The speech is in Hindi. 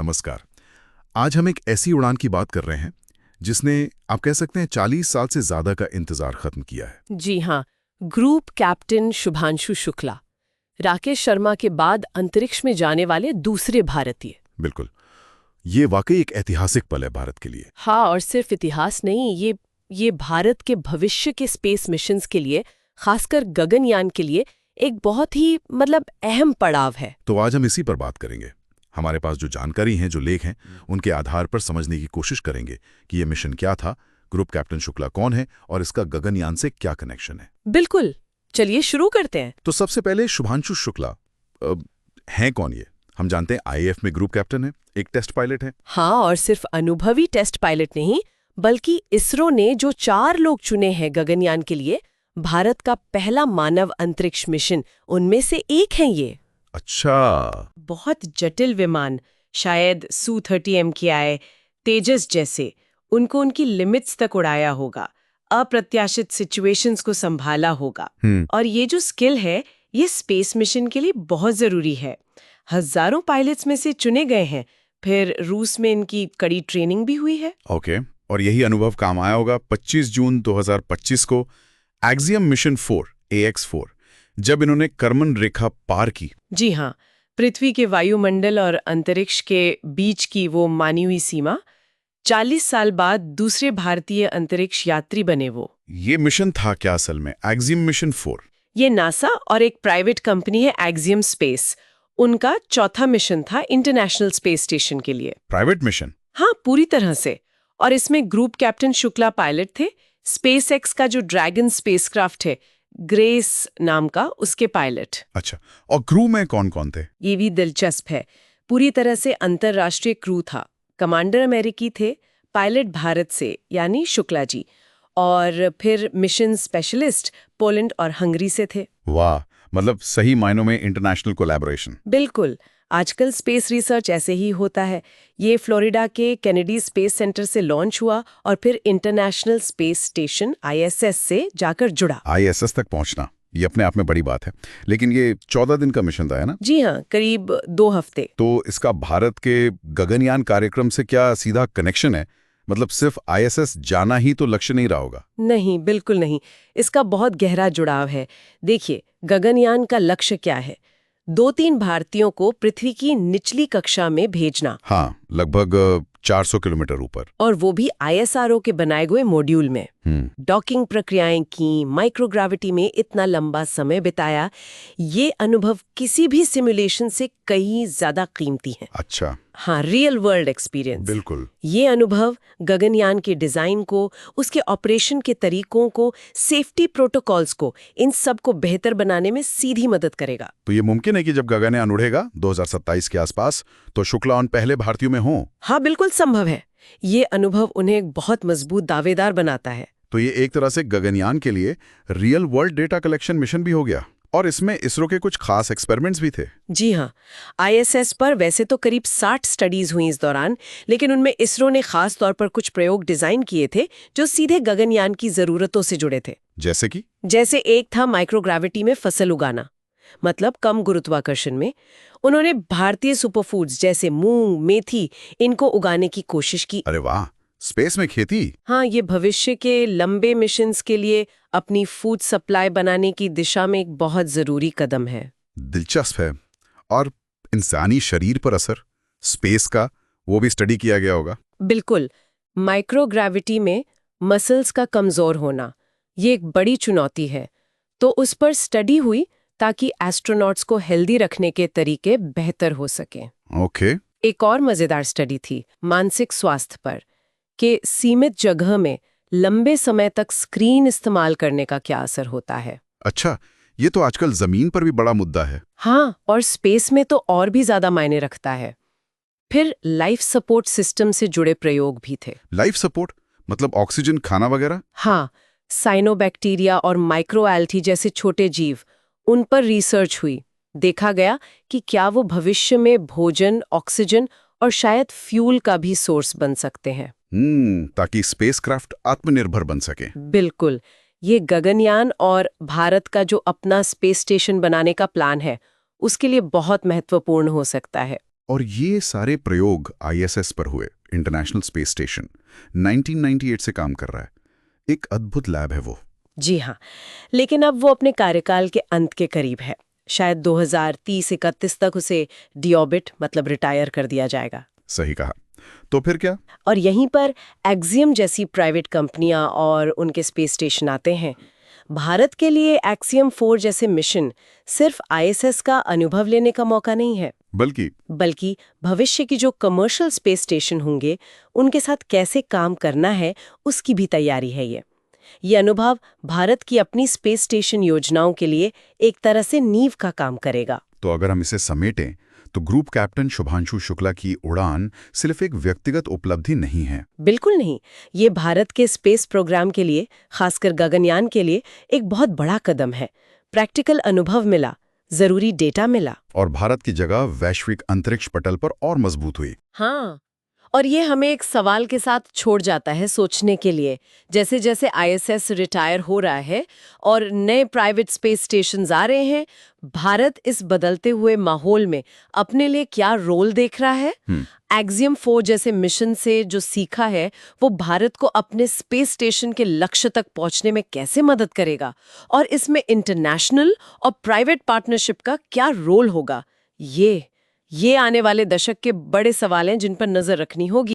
नमस्कार। आज हम एक ऐसी उड़ान की बात कर रहे हैं जिसने आप कह सकते हैं 40 साल से ज्यादा का इंतजार खत्म किया है। जी हाँ, ग्रुप कैप्टन शुभांशु शुक्ला, राकेश शर्मा के बाद अंतरिक्ष में जाने वाले दूसरे भारतीय। बिल्कुल, ये वाकई एक ऐतिहासिक पल है भारत के लिए। हाँ, और सिर्फ इतिहास नहीं, ये भारत के भविष्य के स्पेस मिशंस के लिए, खासकर गगनयान के लिए एक बहुत ही अहम पड़ाव है। तो आज हम इसी पर बात करेंगे। हमारे पास जो जानकारी हैं, जो लेख हैं, उनके आधार पर समझने की कोशिश करेंगे कि ये मिशन क्या था, ग्रुप कैप्टन शुक्ला कौन है और इसका गगनयान से क्या कनेक्शन है। बिल्कुल, चलिए शुरू करते हैं। तो सबसे पहले शुभांशु शुक्ला हैं कौन ये? हम जानते हैं आईएएफ में ग्रुप कैप्टन है, एक टेस्ट पायलट है। हाँ, और सिर्फ अनुभवी टेस्ट पायलट नहीं, बल्कि इसरो ने जो 4 लोग चुने हैं गगनयान के लिए, भारत का पहला मानव अंतरिक्ष मिशन, उनमें से एक है ये। अच्छा, बहुत जटिल विमान, शायद Su-30MKI, तेजस जैसे, उनको उनकी लिमिट्स तक उड़ाया होगा, अप्रत्याशित सिचुएशंस को संभाला होगा। और ये जो स्किल है, ये स्पेस मिशन के लिए बहुत जरूरी है। हजारों पायलट्स में से चुने गए हैं, फिर रूस में इनकी कड़ी ट्रेनिंग भी हुई है। ओके, और यही अनुभव काम आया होगा 25 जून 2025 को एक्सियम मिशन 4 AX4, जब इन्होंने कर्मन रेखा पार की। जी हाँ, पृथ्वी के वायुमंडल और अंतरिक्ष के बीच की वो मानी हुई सीमा। 40 साल बाद दूसरे भारतीय अंतरिक्ष यात्री बने वो। ये मिशन था क्या असल में, एक्सियम मिशन 4? ये नासा और एक प्राइवेट कंपनी है एक्सियम स्पेस, उनका चौथा मिशन था इंटरनेशनल स्पेस स्टेशन के लिए। Private mission? हाँ, पूरी तरह से। और इसमें ग्रुप कैप्टन शुक्ला पायलट थे। स्पेसएक्स का जो ड्रैगन स्पेसक्राफ्ट है, ग्रेस नाम का, उसके पायलट। अच्छा, और क्रू में कौन कौन थे? ये भी दिलचस्प है, पूरी तरह से अंतर्राष्ट्रीय क्रू था। कमांडर अमेरिकी थे, पायलट भारत से यानी शुक्ला जी, और फिर मिशन स्पेशलिस्ट पोलैंड और हंगरी से थे। वाह, मतलब सही मायनों में इंटरनेशनल कोलैबोरेशन। बिल्कुल, आजकल स्पेस रिसर्च ऐसे ही होता है। ये फ्लोरिडा के केनेडी स्पेस सेंटर से लॉन्च हुआ और फिर इंटरनेशनल स्पेस स्टेशन ISS से जाकर जुड़ा। ISS तक पहुंचना, ये अपने आप में बड़ी बात है। लेकिन ये 14 दिन का मिशन था, है ना? जी हाँ, करीब 2 हफ्ते। तो इसका भारत के गगनयान कार्यक्रम से क्या सीधा कनेक्शन है? मतलब सिर्फ ISS जाना ही तो लक्ष्य नहीं रहा होगा? नहीं, बिल्कुल नहीं। इसका बहुत गहरा जुड़ाव है। देखिए, गगनयान का लक्ष्य क्या है? 2-3 भारतीयों को पृथ्वी की निचली कक्षा में भेजना। हाँ, लगभग 400 किलोमीटर ऊपर, और वो भी ISRO के बनाए हुए मॉड्यूल में। डॉकिंग प्रक्रियाएं की, माइक्रोग्रेविटी में इतना लंबा समय बिताया। ये अनुभव किसी भी सिमुलेशन से कहीं ज्यादा कीमती है। अच्छा, हाँ, रियल वर्ल्ड एक्सपीरियंस। बिल्कुल। ये अनुभव गगनयान के डिजाइन को, उसके ऑपरेशन के तरीकों को, सेफ्टी प्रोटोकॉल्स को, इन सब को बेहतर बनाने में सीधी मदद करेगा। तो ये मुमकिन है कि जब गगनयान उड़ेगा 2027 के आसपास, तो शुक्ला उन पहले भारतीयों में हों? हाँ, बिल्कुल संभव है। ये अनुभव उन्हें एक बहुत मजबूत दावेदार बनाता है। तो ये एक तरह से गगनयान के लिए real world data collection mission भी हो गया। और इसमें इसरो के कुछ खास एक्सपेरिमेंट्स भी थे। जी हाँ, ISS पर वैसे तो करीब 60 स्टडीज हुई इस दौरान, लेकिन उनमें इसरो ने खास तौर पर कुछ प्रयोग डिजाइन किए थे जो सीधे गगनयान की जरूरतों से जुड़े थे। जैसे एक था माइक्रोग्रेविटी में फसल उगाना, मतलब कम गुरुत्वाकर्षण में। उन्होंने भारतीय सुपरफूड्स जैसे मूंग, मेथी, इनको उगाने की कोशिश की। अरे वाह, स्पेस में खेती! हाँ, ये भविष्य के लंबे मिशंस के लिए अपनी फूड सप्लाई बनाने की दिशा में एक बहुत जरूरी कदम है। दिलचस्प है। और इंसानी शरीर पर असर स्पेस का, वो भी स्टडी किया गया होगा? बिल्कुल, माइक्रोग्रेविटी में मसल्स का कमजोर होना, ये एक बड़ी चुनौती है। तो उस पर स्टडी हुई ताकि एस्ट्रोनॉट्स को हेल्दी रखने के तरीके बेहतर हो सके। ओके। एक और मजेदार स्टडी थी मानसिक स्वास्थ्य पर, कि सीमित जगह में लंबे समय तक स्क्रीन इस्तेमाल करने का क्या असर होता है। अच्छा, ये तो आजकल जमीन पर भी बड़ा मुद्दा है। हाँ, और स्पेस में तो और भी ज्यादा मायने रखता है। फिर लाइफ सपोर्ट सिस्टम से जुड़े प्रयोग भी थे। लाइफ सपोर्ट मतलब ऑक्सीजन, खाना वगैरह? हाँ, साइनोबैक्टीरिया और माइक्रोएल्गी जैसे छोटे जीव, उन पर रिसर्च हुई। देखा गया कि क्या वो भविष्य में भोजन, ऑक्सीजन और शायद फ्यूल का भी सोर्स बन सकते हैं। ताकि स्पेसक्राफ्ट आत्मनिर्भर बन सके। बिल्कुल, ये गगनयान और भारत का जो अपना स्पेस स्टेशन बनाने का प्लान है, उसके लिए बहुत महत्वपूर्ण हो सकता है। और ये सारे प्रयोग ISS पर हुए, इंटरनेशनल स्पेस स्टेशन 1998 से काम कर रहा है। एक अद्भुत लैब है वो। जी हाँ, लेकिन अब वो अपने कार्यकाल के अंत के करीब है। शायद 2030-31 तक उसे डीऑर्बिट मतलब रिटायर कर दिया जाएगा। सही कहा। तो फिर क्या? और यहीं पर एक्सियम जैसी प्राइवेट कंपनियां और उनके स्पेस स्टेशन आते हैं। भारत के लिए एक्सियम 4 जैसे मिशन सिर्फ ISS का अनुभव लेने का मौका नहीं है, बल्कि भविष्य की जो कमर्शियल स्पेस स्टेशन होंगे उनके साथ कैसे काम करना है उसकी भी तैयारी है ये अनुभव भारत की अपनी स्पेस स्टेशन योजनाओं के लिए एक तरह से नींव का काम करेगा। तो अगर हम इसे समेटें तो ग्रुप कैप्टन शुभांशु शुक्ला की उड़ान सिर्फ एक व्यक्तिगत उपलब्धि नहीं है। बिल्कुल नहीं, ये भारत के स्पेस प्रोग्राम के लिए, खासकर गगनयान के लिए एक बहुत बड़ा कदम है। प्रैक्टिकल अनुभव मिला, जरूरी डेटा मिला, और भारत की जगह वैश्विक अंतरिक्ष पटल पर और मजबूत हुई। हाँ, और ये हमें एक सवाल के साथ छोड़ जाता है सोचने के लिए। जैसे जैसे ISS रिटायर हो रहा है और नए प्राइवेट स्पेस स्टेशंस आ रहे हैं, भारत इस बदलते हुए माहौल में अपने लिए क्या रोल देख रहा है? एक्सियम 4 जैसे मिशन से जो सीखा है वो भारत को अपने स्पेस स्टेशन के लक्ष्य तक पहुंचने में कैसे मदद करेगा? और इसमें इंटरनेशनल और प्राइवेट पार्टनरशिप का क्या रोल होगा? ये आने वाले दशक के बड़े सवाल हैं जिन पर नजर रखनी होगी।